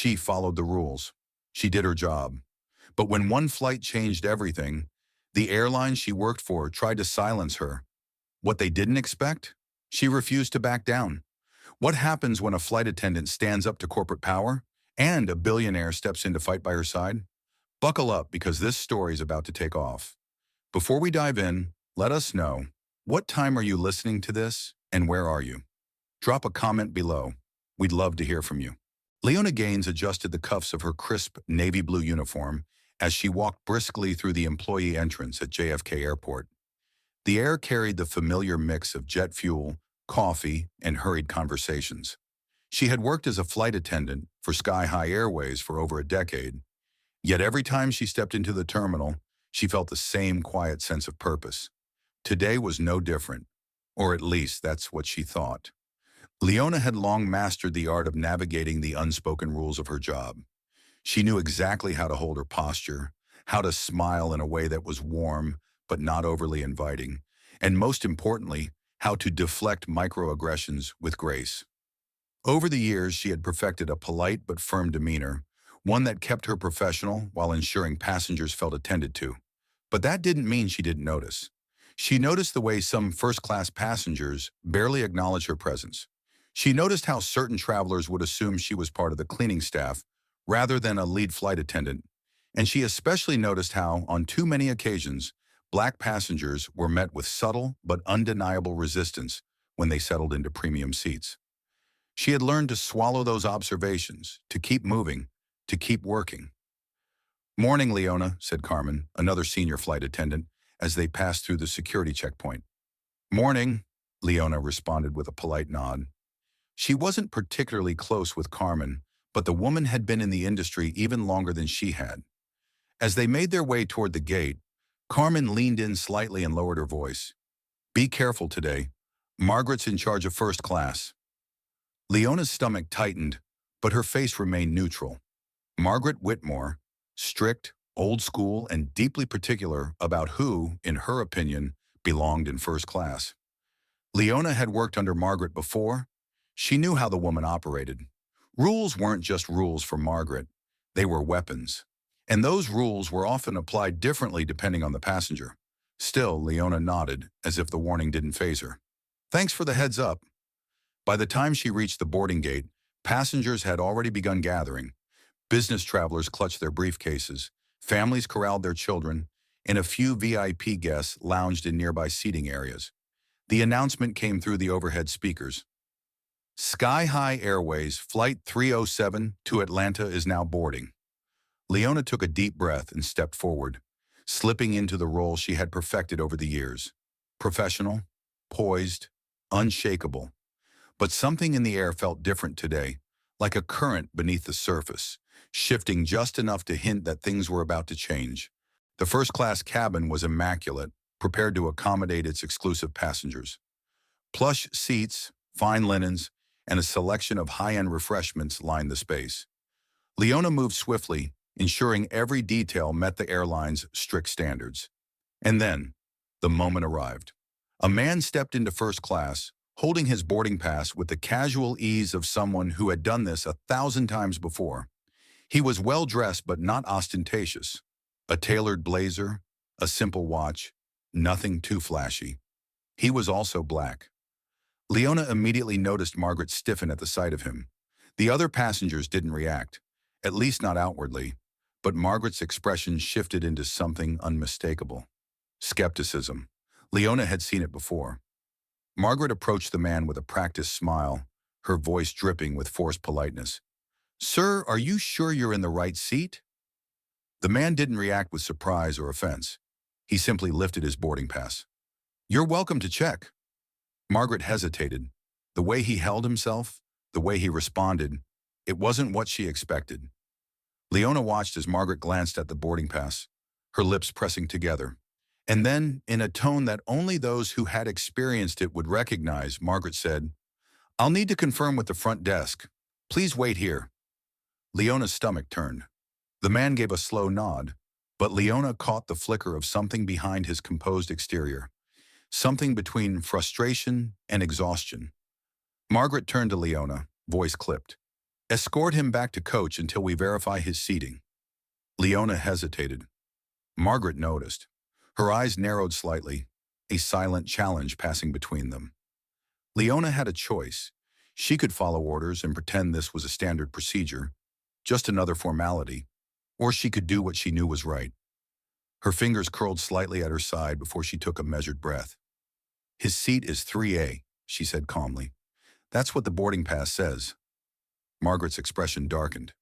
She followed the rules. She did her job. But when one flight changed everything, the airline she worked for tried to silence her. What they didn't expect? She refused to back down. What happens when a flight attendant stands up to corporate power and a billionaire steps in to fight by her side? Buckle up because this story is about to take off. Before we dive in, let us know, what time are you listening to this and where are you? Drop a comment below. We'd love to hear from you. Leona Gaines adjusted the cuffs of her crisp navy blue uniform as she walked briskly through the employee entrance at JFK Airport. The air carried the familiar mix of jet fuel, coffee, and hurried conversations. She had worked as a flight attendant for Sky High Airways for over a decade, yet every time she stepped into the terminal, she felt the same quiet sense of purpose. Today was no different, or at least that's what she thought. Leona had long mastered the art of navigating the unspoken rules of her job. She knew exactly how to hold her posture, how to smile in a way that was warm but not overly inviting, and most importantly, how to deflect microaggressions with grace. Over the years, she had perfected a polite but firm demeanor, one that kept her professional while ensuring passengers felt attended to. But that didn't mean she didn't notice. She noticed the way some first-class passengers barely acknowledged her presence. She noticed how certain travelers would assume she was part of the cleaning staff rather than a lead flight attendant. And she especially noticed how, on too many occasions, Black passengers were met with subtle but undeniable resistance when they settled into premium seats. She had learned to swallow those observations, to keep moving, to keep working. "Morning, Leona," said Carmen, another senior flight attendant, as they passed through the security checkpoint. "Morning," Leona responded with a polite nod. She wasn't particularly close with Carmen, but the woman had been in the industry even longer than she had. As they made their way toward the gate, Carmen leaned in slightly and lowered her voice. "Be careful today. Margaret's in charge of first class." Leona's stomach tightened, but her face remained neutral. Margaret Whitmore, strict, old school, and deeply particular about who, in her opinion, belonged in first class. Leona had worked under Margaret before. She knew how the woman operated. Rules weren't just rules for Margaret. They were weapons. And those rules were often applied differently depending on the passenger. Still, Leona nodded, as if the warning didn't faze her. "Thanks for the heads up." By the time she reached the boarding gate, passengers had already begun gathering. Business travelers clutched their briefcases, families corralled their children, and a few VIP guests lounged in nearby seating areas. The announcement came through the overhead speakers. "Sky High Airways Flight 307 to Atlanta is now boarding." Leona took a deep breath and stepped forward, slipping into the role she had perfected over the years. Professional, poised, unshakable. But something in the air felt different today, like a current beneath the surface, shifting just enough to hint that things were about to change. The first-class cabin was immaculate, prepared to accommodate its exclusive passengers. Plush seats, fine linens, and a selection of high-end refreshments lined the space. Leona moved swiftly, ensuring every detail met the airline's strict standards. And then, the moment arrived. A man stepped into first class, holding his boarding pass with the casual ease of someone who had done this 1,000 times before. He was well-dressed but not ostentatious. A tailored blazer, a simple watch, nothing too flashy. He was also Black. Leona immediately noticed Margaret stiffen at the sight of him. The other passengers didn't react, at least not outwardly, but Margaret's expression shifted into something unmistakable. Skepticism. Leona had seen it before. Margaret approached the man with a practiced smile, her voice dripping with forced politeness. "Sir, are you sure you're in the right seat?" The man didn't react with surprise or offense. He simply lifted his boarding pass. "You're welcome to check." Margaret hesitated. The way he held himself, the way he responded, it wasn't what she expected. Leona watched as Margaret glanced at the boarding pass, her lips pressing together. And then, in a tone that only those who had experienced it would recognize, Margaret said, "I'll need to confirm with the front desk. Please wait here." Leona's stomach turned. The man gave a slow nod, but Leona caught the flicker of something behind his composed exterior, something between frustration and exhaustion. Margaret turned to Leona, voice clipped. Escort him back to coach until we verify his seating. Leona hesitated. Margaret noticed. Her eyes narrowed slightly, a silent challenge passing between them. Leona had a choice. She could follow orders and pretend this was a standard procedure, just another formality, or she could do what she knew was right. Her fingers curled slightly at her side before she took a measured breath. "His seat is 3A, she said calmly. "That's what the boarding pass says." Margaret's expression darkened.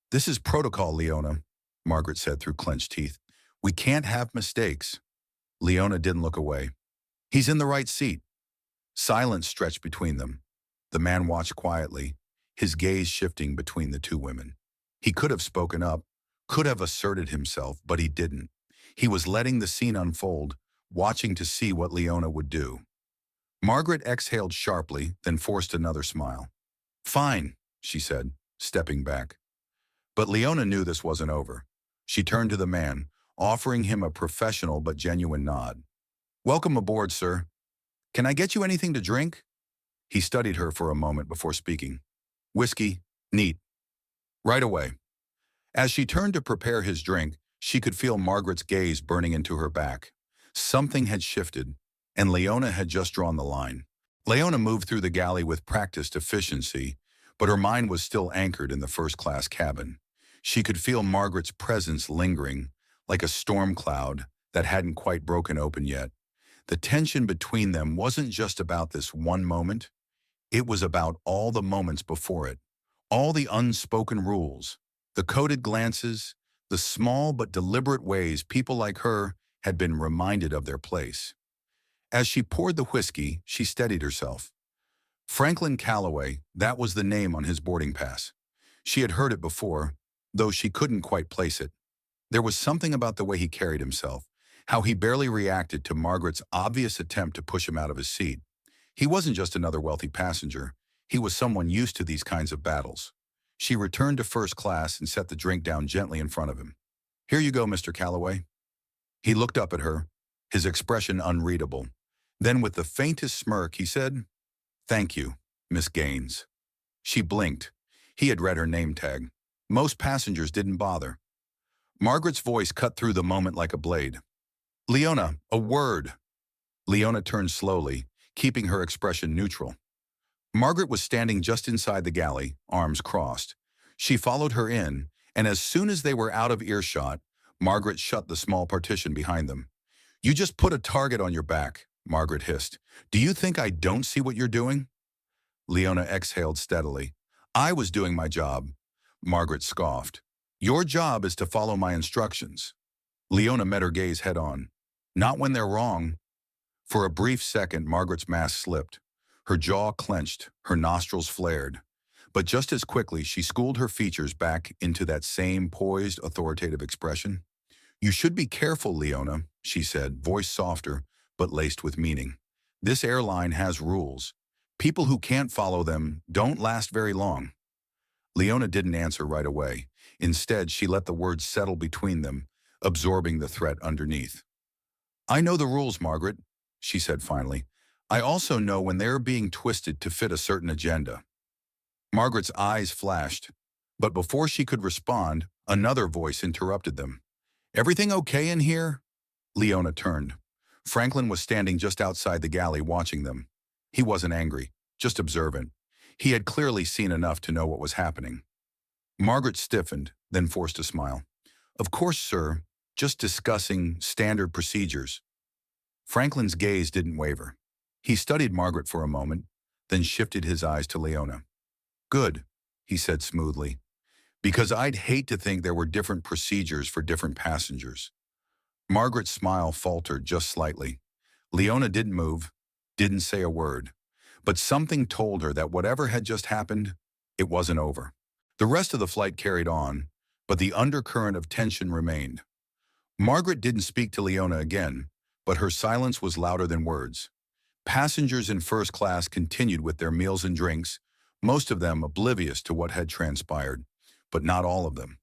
"This is protocol, Leona," Margaret said through clenched teeth. "We can't have mistakes." Leona didn't look away. "He's in the right seat." Silence stretched between them. The man watched quietly, his gaze shifting between the two women. He could have spoken up, could have asserted himself, but he didn't. He was letting the scene unfold, watching to see what Leona would do. Margaret exhaled sharply, then forced another smile. "Fine," she said, stepping back. But Leona knew this wasn't over. She turned to the man, offering him a professional but genuine nod. "Welcome aboard, sir. Can I get you anything to drink?" He studied her for a moment before speaking. "Whiskey, neat." "Right away." As she turned to prepare his drink, she could feel Margaret's gaze burning into her back. Something had shifted, and Leona had just drawn the line. Leona moved through the galley with practiced efficiency, but her mind was still anchored in the first-class cabin. She could feel Margaret's presence lingering, like a storm cloud that hadn't quite broken open yet. The tension between them wasn't just about this one moment. It was about all the moments before it, all the unspoken rules, the coded glances, the small but deliberate ways people like her had been reminded of their place. As she poured the whiskey, she steadied herself. Franklin Calloway, that was the name on his boarding pass. She had heard it before, though she couldn't quite place it. There was something about the way he carried himself, how he barely reacted to Margaret's obvious attempt to push him out of his seat. He wasn't just another wealthy passenger. He was someone used to these kinds of battles. She returned to first class and set the drink down gently in front of him. "Here you go, Mr. Calloway." He looked up at her, his expression unreadable. Then with the faintest smirk, he said, "Thank you, Miss Gaines." She blinked. He had read her name tag. Most passengers didn't bother. Margaret's voice cut through the moment like a blade. "Leona, a word." Leona turned slowly, keeping her expression neutral. Margaret was standing just inside the galley, arms crossed. She followed her in, and as soon as they were out of earshot, Margaret shut the small partition behind them. "You just put a target on your back," Margaret hissed. "Do you think I don't see what you're doing?" Leona exhaled steadily. "I was doing my job." Margaret scoffed. "Your job is to follow my instructions." Leona met her gaze head-on. "Not when they're wrong." For a brief second, Margaret's mask slipped. Her jaw clenched, her nostrils flared. But just as quickly, she schooled her features back into that same poised, authoritative expression. "You should be careful, Leona," she said, voice softer, but laced with meaning. "This airline has rules. People who can't follow them don't last very long." Leona didn't answer right away. Instead, she let the words settle between them, absorbing the threat underneath. "I know the rules, Margaret," she said finally. "I also know when they're being twisted to fit a certain agenda." Margaret's eyes flashed, but before she could respond, another voice interrupted them. "Everything okay in here?" Leona turned. Franklin was standing just outside the galley watching them. He wasn't angry, just observant. He had clearly seen enough to know what was happening. Margaret stiffened, then forced a smile. "Of course, sir. Just discussing standard procedures." Franklin's gaze didn't waver. He studied Margaret for a moment, then shifted his eyes to Leona. "Good," he said smoothly, "because I'd hate to think there were different procedures for different passengers." Margaret's smile faltered just slightly. Leona didn't move, didn't say a word, but something told her that whatever had just happened, it wasn't over. The rest of the flight carried on, but the undercurrent of tension remained. Margaret didn't speak to Leona again, but her silence was louder than words. Passengers in first class continued with their meals and drinks, most of them oblivious to what had transpired, but not all of them.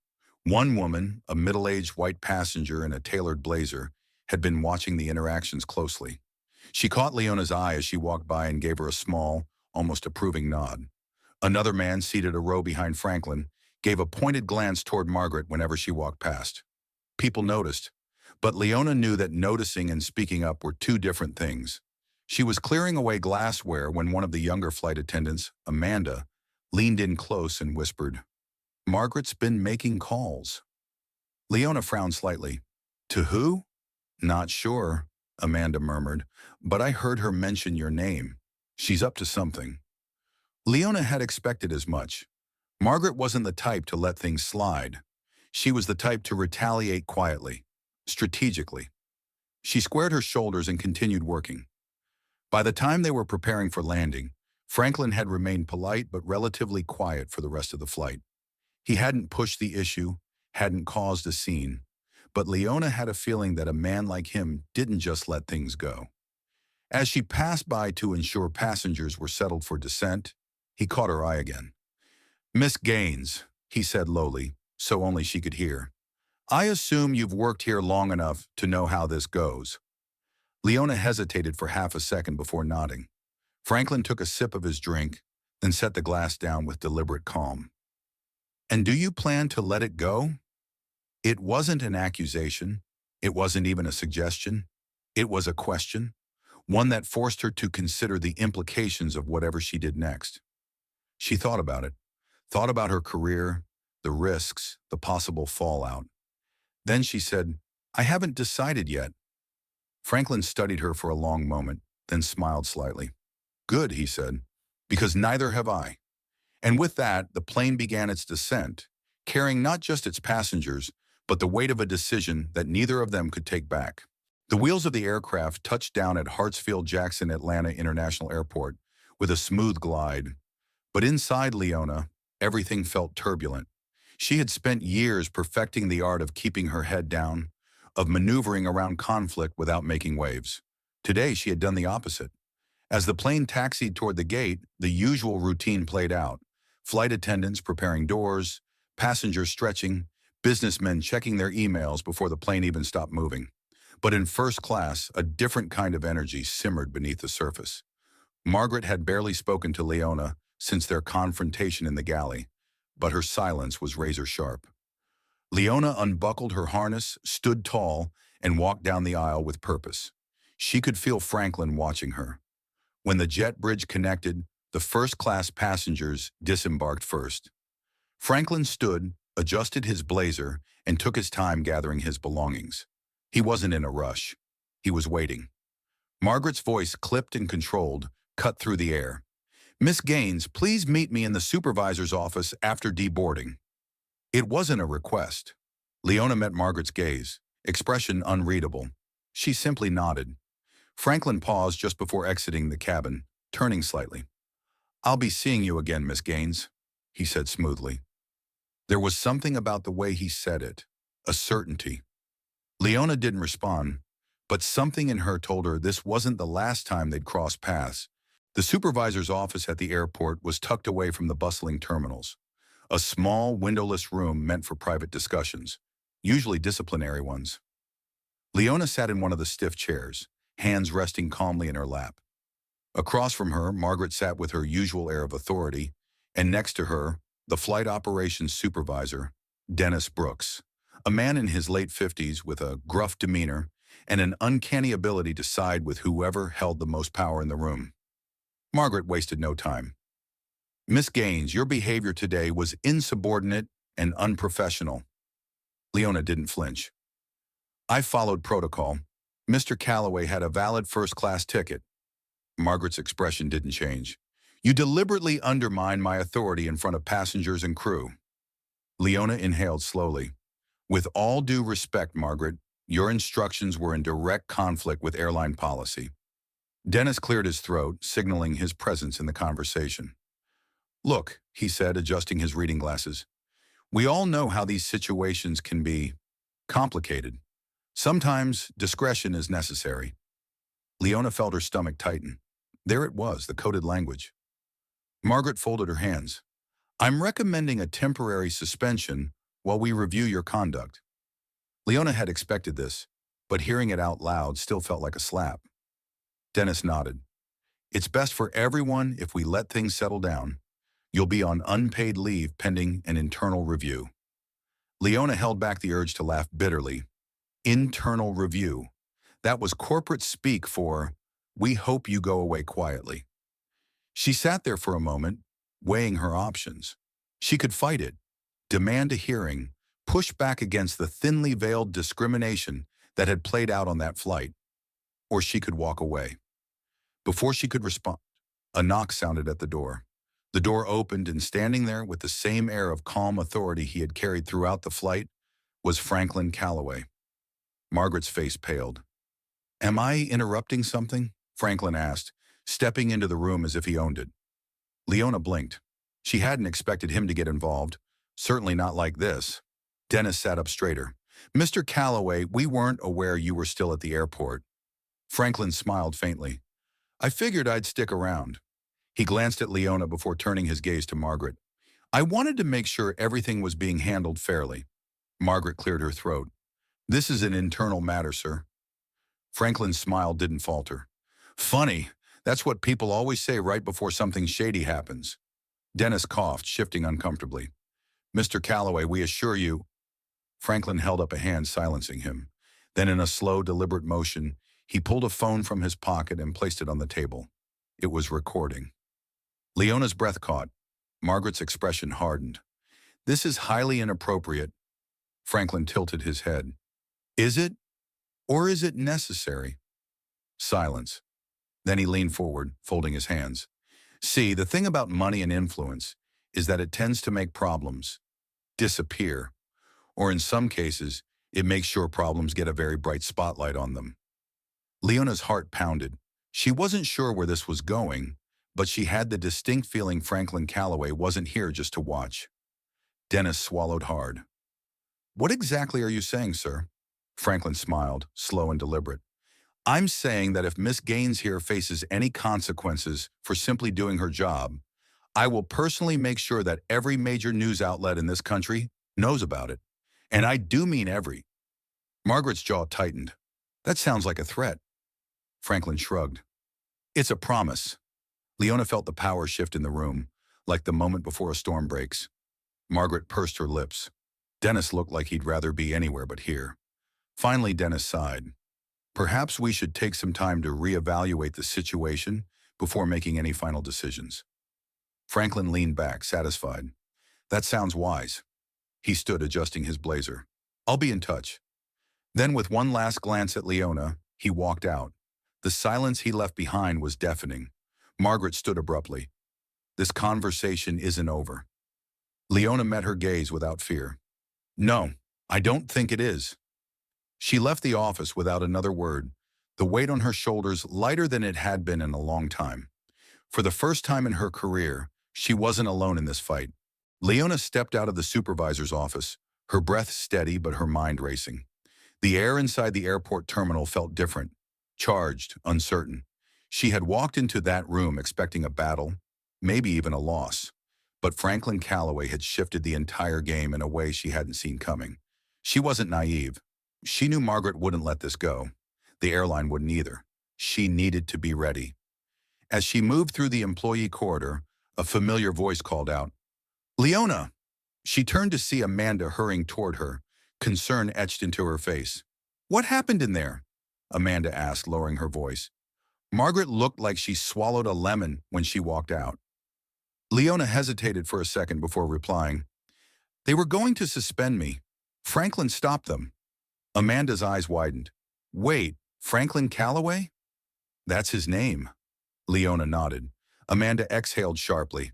One woman, a middle-aged white passenger in a tailored blazer, had been watching the interactions closely. She caught Leona's eye as she walked by and gave her a small, almost approving nod. Another man seated a row behind Franklin gave a pointed glance toward Margaret whenever she walked past. People noticed, but Leona knew that noticing and speaking up were two different things. She was clearing away glassware when one of the younger flight attendants, Amanda, leaned in close and whispered, "Margaret's been making calls." Leona frowned slightly. "To who?" "Not sure," Amanda murmured, "but I heard her mention your name. She's up to something." Leona had expected as much. Margaret wasn't the type to let things slide. She was the type to retaliate quietly, strategically. She squared her shoulders and continued working. By the time they were preparing for landing, Franklin had remained polite but relatively quiet for the rest of the flight. He hadn't pushed the issue, hadn't caused a scene, but Leona had a feeling that a man like him didn't just let things go. As she passed by to ensure passengers were settled for descent, he caught her eye again. "Miss Gaines," he said lowly, so only she could hear. "I assume you've worked here long enough to know how this goes." Leona hesitated for half a second before nodding. Franklin took a sip of his drink, then set the glass down with deliberate calm. "And do you plan to let it go?" It wasn't an accusation. It wasn't even a suggestion. It was a question, one that forced her to consider the implications of whatever she did next. She thought about it, thought about her career, the risks, the possible fallout. Then she said, "I haven't decided yet." Franklin studied her for a long moment, then smiled slightly. "Good," he said, "because neither have I." And with that, the plane began its descent, carrying not just its passengers, but the weight of a decision that neither of them could take back. The wheels of the aircraft touched down at Hartsfield-Jackson Atlanta International Airport with a smooth glide. But inside Leona, everything felt turbulent. She had spent years perfecting the art of keeping her head down, of maneuvering around conflict without making waves. Today, she had done the opposite. As the plane taxied toward the gate, the usual routine played out. Flight attendants preparing doors, passengers stretching, businessmen checking their emails before the plane even stopped moving. But in first class, a different kind of energy simmered beneath the surface. Margaret had barely spoken to Leona since their confrontation in the galley, but her silence was razor-sharp. Leona unbuckled her harness, stood tall, and walked down the aisle with purpose. She could feel Franklin watching her. When the jet bridge connected, the first-class passengers disembarked first. Franklin stood, adjusted his blazer, and took his time gathering his belongings. He wasn't in a rush. He was waiting. Margaret's voice, clipped and controlled, cut through the air. "Miss Gaines, please meet me in the supervisor's office after deboarding." It wasn't a request. Leona met Margaret's gaze, expression unreadable. She simply nodded. Franklin paused just before exiting the cabin, turning slightly. "I'll be seeing you again, Miss Gaines," he said smoothly. There was something about the way he said it, a certainty. Leona didn't respond, but something in her told her this wasn't the last time they'd cross paths. The supervisor's office at the airport was tucked away from the bustling terminals. A small, windowless room meant for private discussions, usually disciplinary ones. Leona sat in one of the stiff chairs, hands resting calmly in her lap. Across from her, Margaret sat with her usual air of authority, and next to her, the flight operations supervisor, Dennis Brooks, a man in his late 50s with a gruff demeanor and an uncanny ability to side with whoever held the most power in the room. Margaret wasted no time. "Miss Gaines, your behavior today was insubordinate and unprofessional." Leona didn't flinch. "I followed protocol. Mr. Calloway had a valid first-class ticket." Margaret's expression didn't change. "You deliberately undermined my authority in front of passengers and crew." Leona inhaled slowly. "With all due respect, Margaret, your instructions were in direct conflict with airline policy." Dennis cleared his throat, signaling his presence in the conversation. "Look," he said, adjusting his reading glasses, "we all know how these situations can be complicated. Sometimes discretion is necessary." Leona felt her stomach tighten. There it was, the coded language. Margaret folded her hands. "I'm recommending a temporary suspension while we review your conduct." Leona had expected this, but hearing it out loud still felt like a slap. Dennis nodded. "It's best for everyone if we let things settle down." You'll be on unpaid leave pending an internal review. Leona held back the urge to laugh bitterly. Internal review. That was corporate speak for, we hope you go away quietly. She sat there for a moment, weighing her options. She could fight it, demand a hearing, push back against the thinly veiled discrimination that had played out on that flight. Or she could walk away. Before she could respond, a knock sounded at the door. The door opened, and standing there with the same air of calm authority he had carried throughout the flight was Franklin Calloway. Margaret's face paled. "Am I interrupting something?" Franklin asked, stepping into the room as if he owned it. Leona blinked. She hadn't expected him to get involved, certainly not like this. Dennis sat up straighter. "Mr. Calloway, we weren't aware you were still at the airport." Franklin smiled faintly. "I figured I'd stick around." He glanced at Leona before turning his gaze to Margaret. "I wanted to make sure everything was being handled fairly." Margaret cleared her throat. "This is an internal matter, sir." Franklin's smile didn't falter. "Funny, that's what people always say right before something shady happens." Dennis coughed, shifting uncomfortably. "Mr. Calloway, we assure you—" Franklin held up a hand, silencing him. Then in a slow, deliberate motion, he pulled a phone from his pocket and placed it on the table. It was recording. Leona's breath caught. Margaret's expression hardened. "This is highly inappropriate." Franklin tilted his head. "Is it? Or is it necessary?" Silence. Then he leaned forward, folding his hands. "See, the thing about money and influence is that it tends to make problems disappear, or in some cases, it makes sure problems get a very bright spotlight on them." Leona's heart pounded. She wasn't sure where this was going, but she had the distinct feeling Franklin Calloway wasn't here just to watch. Dennis swallowed hard. "What exactly are you saying, sir?" Franklin smiled, slow and deliberate. "I'm saying that if Miss Gaines here faces any consequences for simply doing her job, I will personally make sure that every major news outlet in this country knows about it. And I do mean every." Margaret's jaw tightened. "That sounds like a threat." Franklin shrugged. "It's a promise." Leona felt the power shift in the room, like the moment before a storm breaks. Margaret pursed her lips. Dennis looked like he'd rather be anywhere but here. Finally, Dennis sighed. "Perhaps we should take some time to reevaluate the situation before making any final decisions." Franklin leaned back, satisfied. "That sounds wise." He stood, adjusting his blazer. "I'll be in touch." Then, with one last glance at Leona, he walked out. The silence he left behind was deafening. Margaret stood abruptly. "This conversation isn't over." Leona met her gaze without fear. "No, I don't think it is." She left the office without another word, the weight on her shoulders lighter than it had been in a long time. For the first time in her career, she wasn't alone in this fight. Leona stepped out of the supervisor's office, her breath steady but her mind racing. The air inside the airport terminal felt different, charged, uncertain. She had walked into that room expecting a battle, maybe even a loss. But Franklin Calloway had shifted the entire game in a way she hadn't seen coming. She wasn't naive. She knew Margaret wouldn't let this go. The airline wouldn't either. She needed to be ready. As she moved through the employee corridor, a familiar voice called out, "Leona!" She turned to see Amanda hurrying toward her, concern etched into her face. "What happened in there?" Amanda asked, lowering her voice. Margaret looked like she swallowed a lemon when she walked out. Leona hesitated for a second before replying. "They were going to suspend me. Franklin stopped them." Amanda's eyes widened. "Wait, Franklin Calloway?" "That's his name." Leona nodded. Amanda exhaled sharply.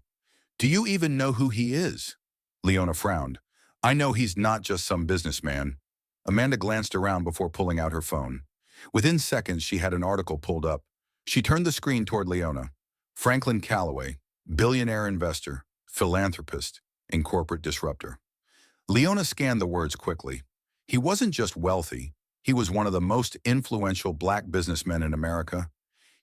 "Do you even know who he is?" Leona frowned. "I know he's not just some businessman." Amanda glanced around before pulling out her phone. Within seconds, she had an article pulled up. She turned the screen toward Leona. Franklin Calloway, billionaire investor, philanthropist, and corporate disruptor. Leona scanned the words quickly. He wasn't just wealthy. He was one of the most influential black businessmen in America.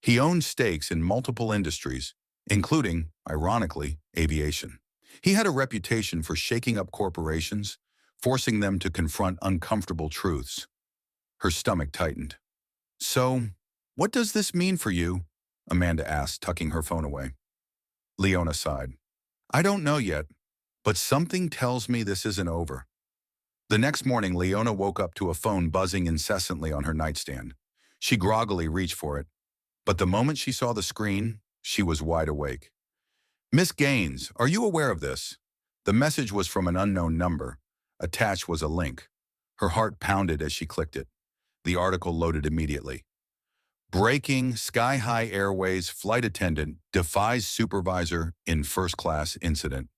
He owned stakes in multiple industries, including, ironically, aviation. He had a reputation for shaking up corporations, forcing them to confront uncomfortable truths. Her stomach tightened. "So, what does this mean for you?" Amanda asked, tucking her phone away. Leona sighed. I don't know yet, but something tells me this isn't over. The next morning, Leona woke up to a phone buzzing incessantly on her nightstand. She groggily reached for it, but the moment she saw the screen, she was wide awake. Miss Gaines, are you aware of this? The message was from an unknown number. Attached was a link. Her heart pounded as she clicked it. The article loaded immediately. Breaking Sky High Airways flight attendant defies supervisor in first-class incident.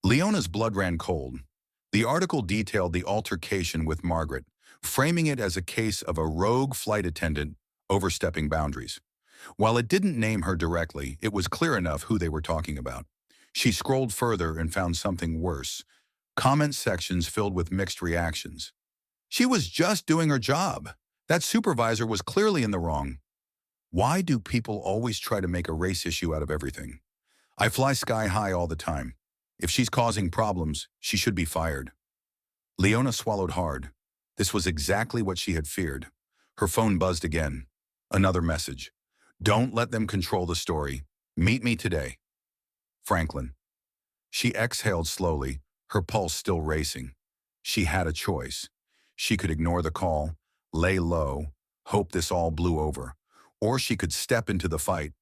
Leona's blood ran cold. The article detailed the altercation with Margaret, framing it as a case of a rogue flight attendant overstepping boundaries. While it didn't name her directly, it was clear enough who they were talking about. She scrolled further and found something worse. Comment sections filled with mixed reactions. She was just doing her job. That supervisor was clearly in the wrong. Why do people always try to make a race issue out of everything? I fly sky high all the time. If she's causing problems, she should be fired. Leona swallowed hard. This was exactly what she had feared. Her phone buzzed again. Another message. Don't let them control the story. Meet me today. Franklin. She exhaled slowly, her pulse still racing. She had a choice. She could ignore the call, lay low, hope this all blew over, or she could step into the fight.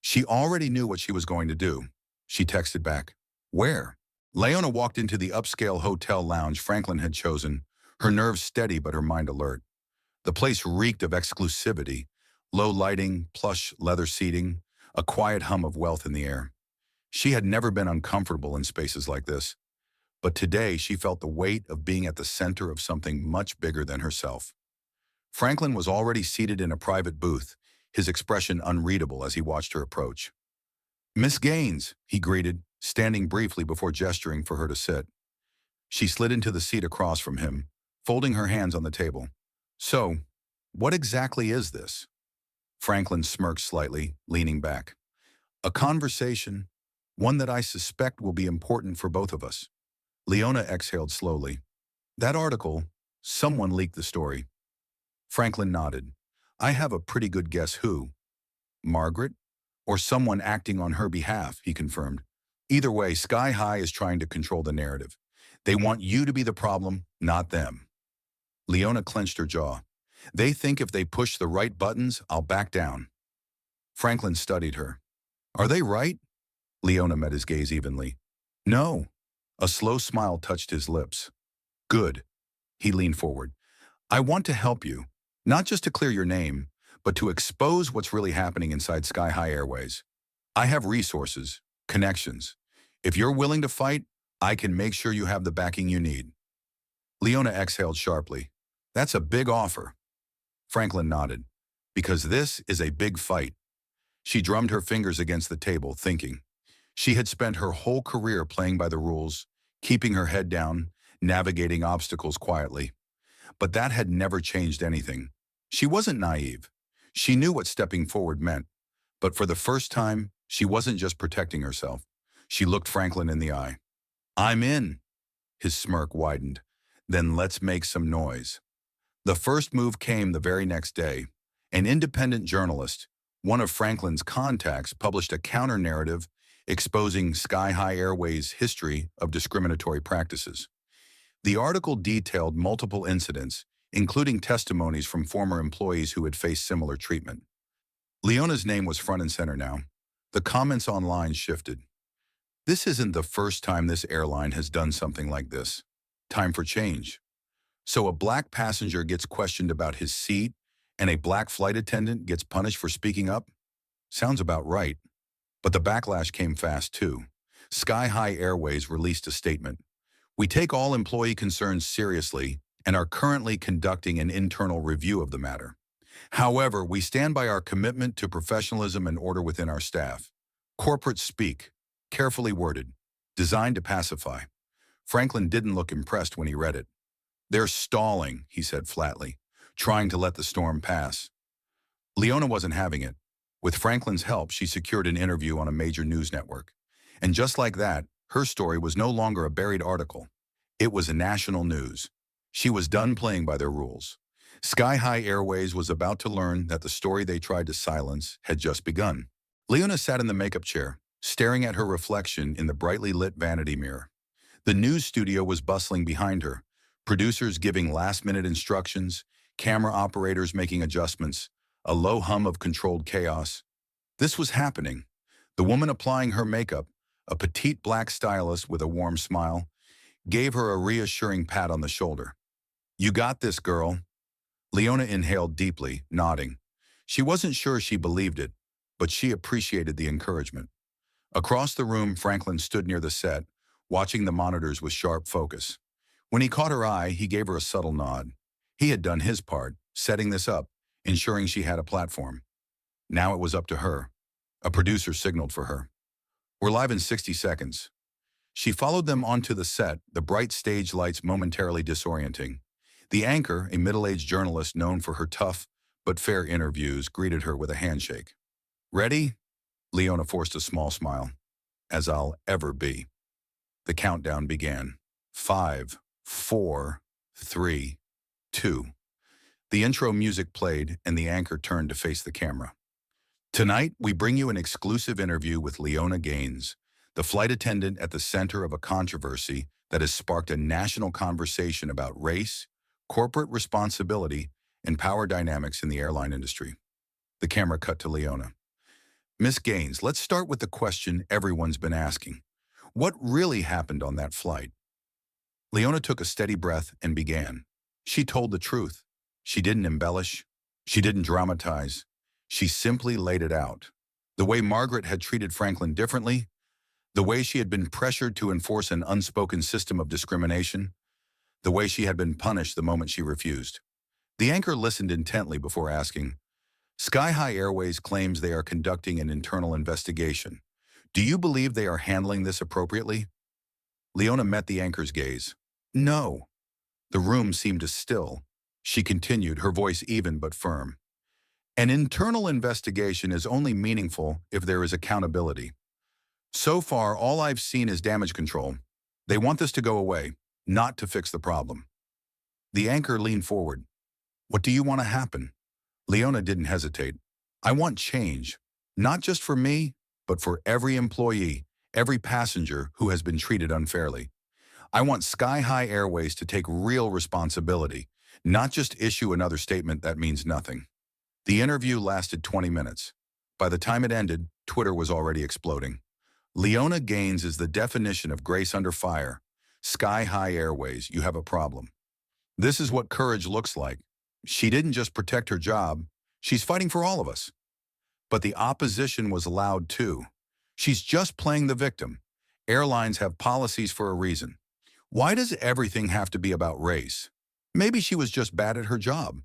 She already knew what she was going to do. She texted back. Where? Leona walked into the upscale hotel lounge Franklin had chosen, her nerves steady but her mind alert. The place reeked of exclusivity, low lighting, plush leather seating, a quiet hum of wealth in the air. She had never been uncomfortable in spaces like this, but today she felt the weight of being at the center of something much bigger than herself. Franklin was already seated in a private booth, his expression unreadable as he watched her approach. Miss Gaines, he greeted, standing briefly before gesturing for her to sit. She slid into the seat across from him, folding her hands on the table. So, what exactly is this? Franklin smirked slightly, leaning back. A conversation, one that I suspect will be important for both of us. Leona exhaled slowly. That article, someone leaked the story. Franklin nodded. I have a pretty good guess who. Margaret? Or someone acting on her behalf, he confirmed. Either way, Sky High is trying to control the narrative. They want you to be the problem, not them. Leona clenched her jaw. They think if they push the right buttons, I'll back down. Franklin studied her. Are they right? Leona met his gaze evenly. No. A slow smile touched his lips. Good. He leaned forward. I want to help you, not just to clear your name, but to expose what's really happening inside Sky High Airways. I have resources, connections. If you're willing to fight, I can make sure you have the backing you need. Leona exhaled sharply. That's a big offer. Franklin nodded. Because this is a big fight. She drummed her fingers against the table, thinking. She had spent her whole career playing by the rules, keeping her head down, navigating obstacles quietly. But that had never changed anything. She wasn't naive. She knew what stepping forward meant. But for the first time, she wasn't just protecting herself. She looked Franklin in the eye. I'm in. His smirk widened. Then let's make some noise. The first move came the very next day. An independent journalist, one of Franklin's contacts, published a counter-narrative exposing Sky High Airways' history of discriminatory practices. The article detailed multiple incidents, including testimonies from former employees who had faced similar treatment. Leona's name was front and center now. The comments online shifted. This isn't the first time this airline has done something like this. Time for change. So a black passenger gets questioned about his seat, and a black flight attendant gets punished for speaking up? Sounds about right. But the backlash came fast too. Sky High Airways released a statement. We take all employee concerns seriously and are currently conducting an internal review of the matter. However, we stand by our commitment to professionalism and order within our staff. Corporate speak, carefully worded, designed to pacify. Franklin didn't look impressed when he read it. They're stalling, he said flatly, trying to let the storm pass. Leona wasn't having it. With Franklin's help, she secured an interview on a major news network. And just like that, her story was no longer a buried article. It was national news. She was done playing by their rules. Sky High Airways was about to learn that the story they tried to silence had just begun. Leona sat in the makeup chair, staring at her reflection in the brightly lit vanity mirror. The news studio was bustling behind her, producers giving last-minute instructions, camera operators making adjustments, a low hum of controlled chaos. This was happening. The woman applying her makeup, a petite black stylist with a warm smile, gave her a reassuring pat on the shoulder. "You got this, girl." Leona inhaled deeply, nodding. She wasn't sure she believed it, but she appreciated the encouragement. Across the room, Franklin stood near the set, watching the monitors with sharp focus. When he caught her eye, he gave her a subtle nod. He had done his part, setting this up, ensuring she had a platform. Now it was up to her. A producer signaled for her. "We're live in 60 seconds. She followed them onto the set, the bright stage lights momentarily disorienting. The anchor, a middle-aged journalist known for her tough but fair interviews, greeted her with a handshake. "Ready?" Leona forced a small smile. "As I'll ever be." The countdown began. 5, 4, 3, 2. The intro music played, and the anchor turned to face the camera. "Tonight, we bring you an exclusive interview with Leona Gaines, the flight attendant at the center of a controversy that has sparked a national conversation about race, corporate responsibility, and power dynamics in the airline industry." The camera cut to Leona. "Miss Gaines, let's start with the question everyone's been asking. What really happened on that flight?" Leona took a steady breath and began. She told the truth. She didn't embellish. She didn't dramatize. She simply laid it out. The way Margaret had treated Franklin differently, the way she had been pressured to enforce an unspoken system of discrimination, the way she had been punished the moment she refused. The anchor listened intently before asking, "Sky High Airways claims they are conducting an internal investigation. Do you believe they are handling this appropriately?" Leona met the anchor's gaze. "No." The room seemed to still. She continued, her voice even but firm. "An internal investigation is only meaningful if there is accountability. So far, all I've seen is damage control. They want this to go away, not to fix the problem." The anchor leaned forward. "What do you want to happen?" Leona didn't hesitate. "I want change, not just for me, but for every employee, every passenger who has been treated unfairly. I want Sky High Airways to take real responsibility, not just issue another statement that means nothing." The interview lasted 20 minutes. By the time it ended, Twitter was already exploding. "Leona Gaines is the definition of grace under fire. Sky High Airways, you have a problem. This is what courage looks like. She didn't just protect her job, she's fighting for all of us." But the opposition was loud too. "She's just playing the victim. Airlines have policies for a reason. Why does everything have to be about race? Maybe she was just bad at her job."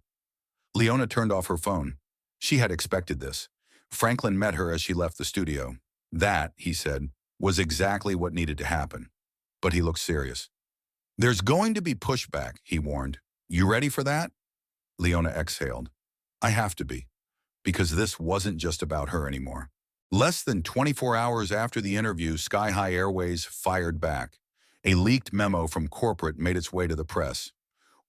Leona turned off her phone. She had expected this. Franklin met her as she left the studio. That, he said, was exactly what needed to happen. But he looked serious. "There's going to be pushback," he warned. "You ready for that?" Leona exhaled. "I have to be, because this wasn't just about her anymore." Less than 24 hours after the interview, Sky High Airways fired back. A leaked memo from corporate made its way to the press.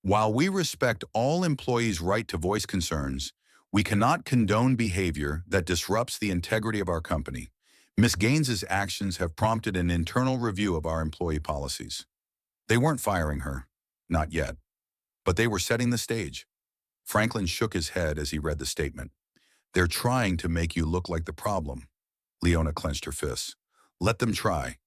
"While we respect all employees' right to voice concerns, we cannot condone behavior that disrupts the integrity of our company. Ms. Gaines's actions have prompted an internal review of our employee policies." They weren't firing her, not yet, but they were setting the stage. Franklin shook his head as he read the statement. "They're trying to make you look like the problem." Leona clenched her fists. "Let them try."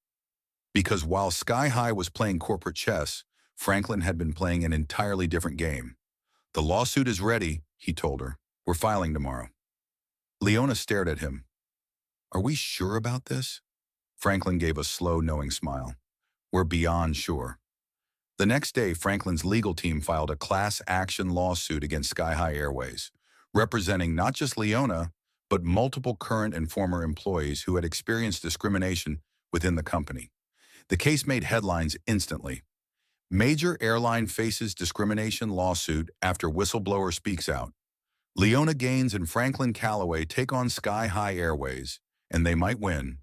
Because while Sky High was playing corporate chess, Franklin had been playing an entirely different game. "The lawsuit is ready," he told her. "We're filing tomorrow." Leona stared at him. "Are we sure about this?" Franklin gave a slow, knowing smile. "We're beyond sure." The next day, Franklin's legal team filed a class action lawsuit against Sky High Airways, representing not just Leona, but multiple current and former employees who had experienced discrimination within the company. The case made headlines instantly. "Major airline faces discrimination lawsuit after whistleblower speaks out." Leona Gaines and Franklin Calloway take on Sky High Airways, and they might win.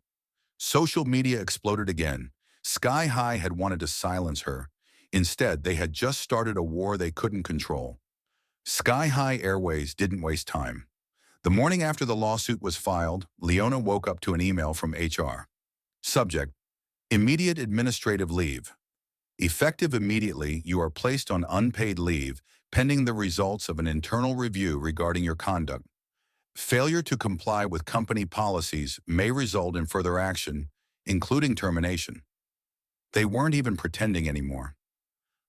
Social media exploded again. Sky High had wanted to silence her. Instead, they had just started a war they couldn't control. Sky High Airways didn't waste time. The morning after the lawsuit was filed, Leona woke up to an email from HR. Subject: Immediate administrative leave. Effective immediately, you are placed on unpaid leave pending the results of an internal review regarding your conduct. Failure to comply with company policies may result in further action, including termination. They weren't even pretending anymore.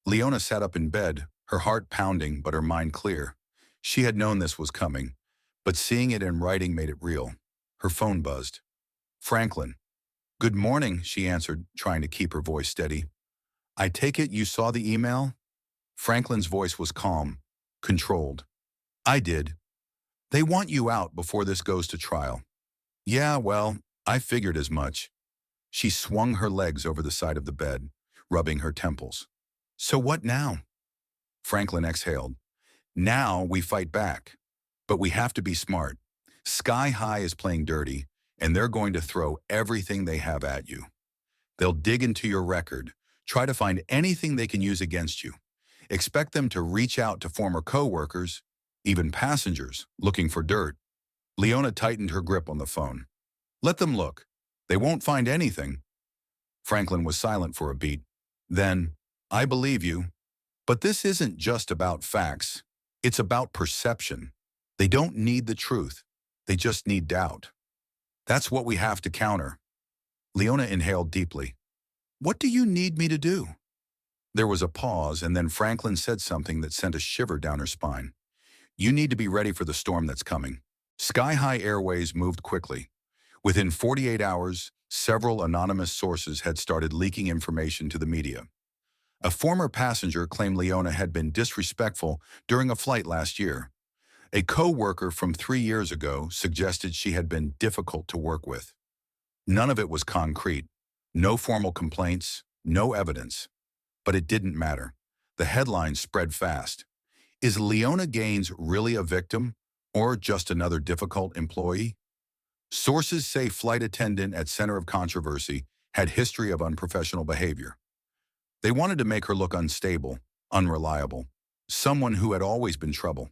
Leona sat up in bed, her heart pounding but her mind clear. She had known this was coming, but seeing it in writing made it real. Her phone buzzed. Franklin. Good morning, she answered, trying to keep her voice steady. I take it you saw the email? Franklin's voice was calm, controlled. I did. They want you out before this goes to trial. Yeah, well, I figured as much. She swung her legs over the side of the bed, rubbing her temples. So what now? Franklin exhaled. Now we fight back. But we have to be smart. Sky High is playing dirty, and they're going to throw everything they have at you. They'll dig into your record, try to find anything they can use against you. Expect them to reach out to former co-workers, even passengers, looking for dirt. Leona tightened her grip on the phone. Let them look. They won't find anything. Franklin was silent for a beat. Then, I believe you. But this isn't just about facts. It's about perception. They don't need the truth. They just need doubt. That's what we have to counter. Leona inhaled deeply. What do you need me to do? There was a pause, and then Franklin said something that sent a shiver down her spine. You need to be ready for the storm that's coming. Sky High Airways moved quickly. Within 48 hours, several anonymous sources had started leaking information to the media. A former passenger claimed Leona had been disrespectful during a flight last year. A co-worker from 3 years ago suggested she had been difficult to work with. None of it was concrete. No formal complaints, no evidence. But it didn't matter. The headlines spread fast. Is Leona Gaines really a victim, or just another difficult employee? Sources say flight attendant at center of controversy had history of unprofessional behavior. They wanted to make her look unstable, unreliable, someone who had always been trouble.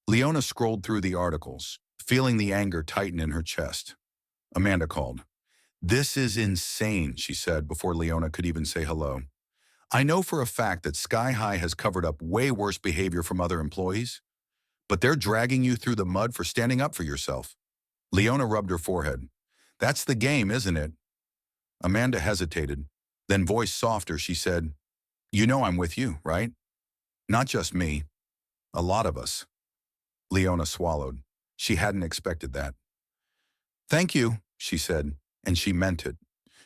Leona scrolled through the articles, feeling the anger tighten in her chest. Amanda called. This is insane, she said before Leona could even say hello. I know for a fact that Sky High has covered up way worse behavior from other employees, but they're dragging you through the mud for standing up for yourself. Leona rubbed her forehead. That's the game, isn't it? Amanda hesitated. Then, voice softer, she said, You know I'm with you, right? Not just me. A lot of us. Leona swallowed. She hadn't expected that. Thank you, she said, and she meant it.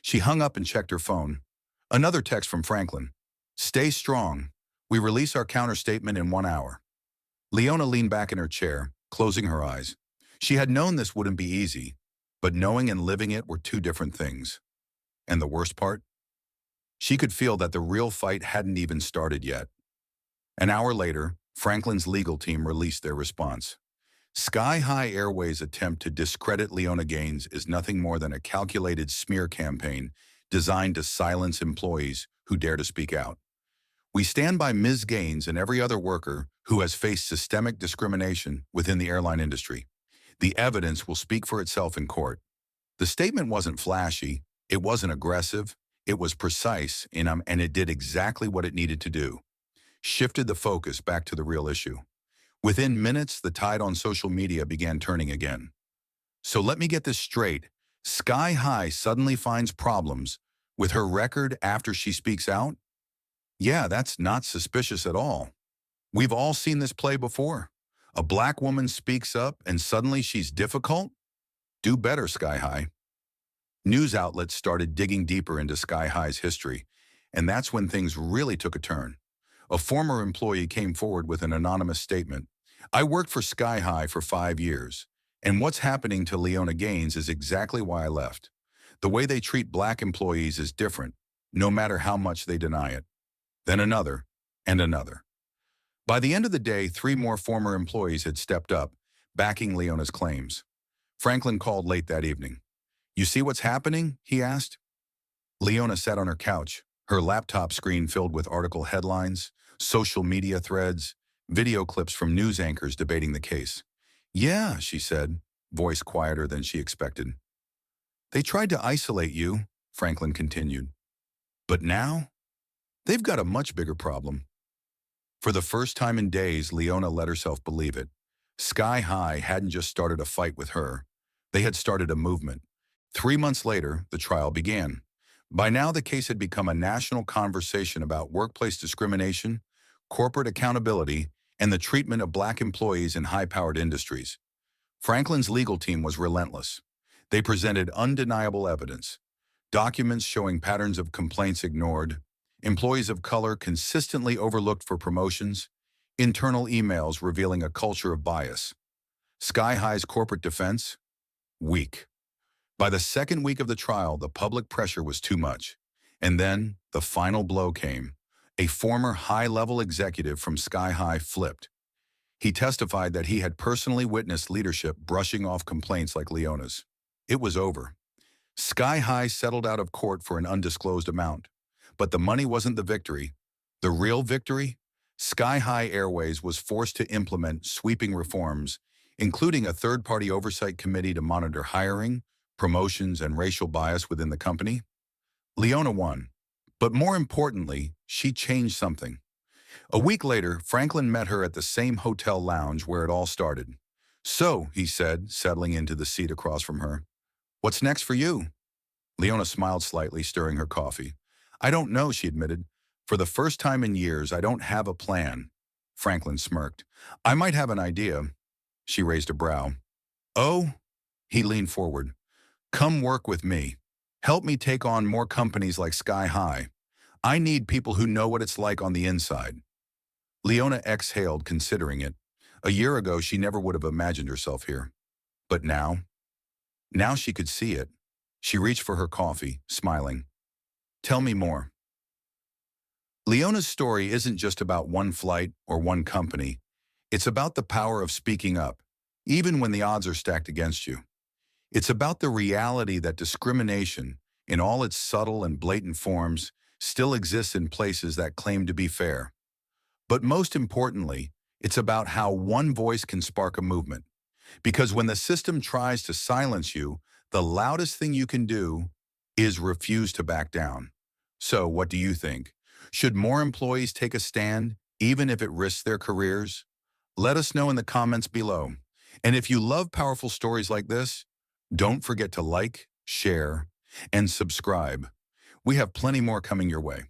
She hung up and checked her phone. Another text from Franklin. Stay strong. We release our counterstatement in 1 hour. Leona leaned back in her chair, closing her eyes. She had known this wouldn't be easy, but knowing and living it were two different things. And the worst part? She could feel that the real fight hadn't even started yet. An hour later, Franklin's legal team released their response. Sky High Airways' attempt to discredit Leona Gaines is nothing more than a calculated smear campaign designed to silence employees who dare to speak out. We stand by Ms. Gaines and every other worker who has faced systemic discrimination within the airline industry. The evidence will speak for itself in court. The statement wasn't flashy, it wasn't aggressive, it was precise, and it did exactly what it needed to do. Shifted the focus back to the real issue. Within minutes, the tide on social media began turning again. So let me get this straight. Sky High suddenly finds problems with her record after she speaks out? Yeah, that's not suspicious at all. We've all seen this play before. A black woman speaks up and suddenly she's difficult? Do better, Sky High. News outlets started digging deeper into Sky High's history, and that's when things really took a turn. A former employee came forward with an anonymous statement. I worked for Sky High for 5 years, and what's happening to Leona Gaines is exactly why I left. The way they treat black employees is different, no matter how much they deny it. Then another, and another. By the end of the day, 3 more former employees had stepped up, backing Leona's claims. Franklin called late that evening. You see what's happening? He asked. Leona sat on her couch, her laptop screen filled with article headlines, social media threads, video clips from news anchors debating the case. Yeah, she said, voice quieter than she expected. They tried to isolate you, Franklin continued. But now, they've got a much bigger problem. For the first time in days, Leona let herself believe it. Sky High hadn't just started a fight with her. They had started a movement. 3 months later, the trial began. By now, the case had become a national conversation about workplace discrimination, corporate accountability, and the treatment of black employees in high-powered industries. Franklin's legal team was relentless. They presented undeniable evidence, documents showing patterns of complaints ignored, employees of color consistently overlooked for promotions, internal emails revealing a culture of bias. Sky High's corporate defense? Weak. By the second week of the trial, the public pressure was too much. And then, the final blow came. A former high-level executive from Sky High flipped. He testified that he had personally witnessed leadership brushing off complaints like Leona's. It was over. Sky High settled out of court for an undisclosed amount. But the money wasn't the victory. The real victory? Sky High Airways was forced to implement sweeping reforms, including a third-party oversight committee to monitor hiring, promotions, and racial bias within the company. Leona won. But more importantly, she changed something. A week later, Franklin met her at the same hotel lounge where it all started. "So," he said, settling into the seat across from her, "what's next for you?" Leona smiled slightly, stirring her coffee. "I don't know," she admitted. "For the first time in years, I don't have a plan." Franklin smirked. "I might have an idea." She raised a brow. "Oh?" He leaned forward. "Come work with me. Help me take on more companies like Sky High. I need people who know what it's like on the inside." Leona exhaled, considering it. A year ago, she never would have imagined herself here. But now she could see it. She reached for her coffee, smiling. "Tell me more." Leona's story isn't just about one flight or one company. It's about the power of speaking up, even when the odds are stacked against you. It's about the reality that discrimination, in all its subtle and blatant forms, still exists in places that claim to be fair. But most importantly, it's about how one voice can spark a movement. Because when the system tries to silence you, the loudest thing you can do is refuse to back down. So, what do you think? Should more employees take a stand, even if it risks their careers? Let us know in the comments below. And if you love powerful stories like this, don't forget to like, share, and subscribe. We have plenty more coming your way.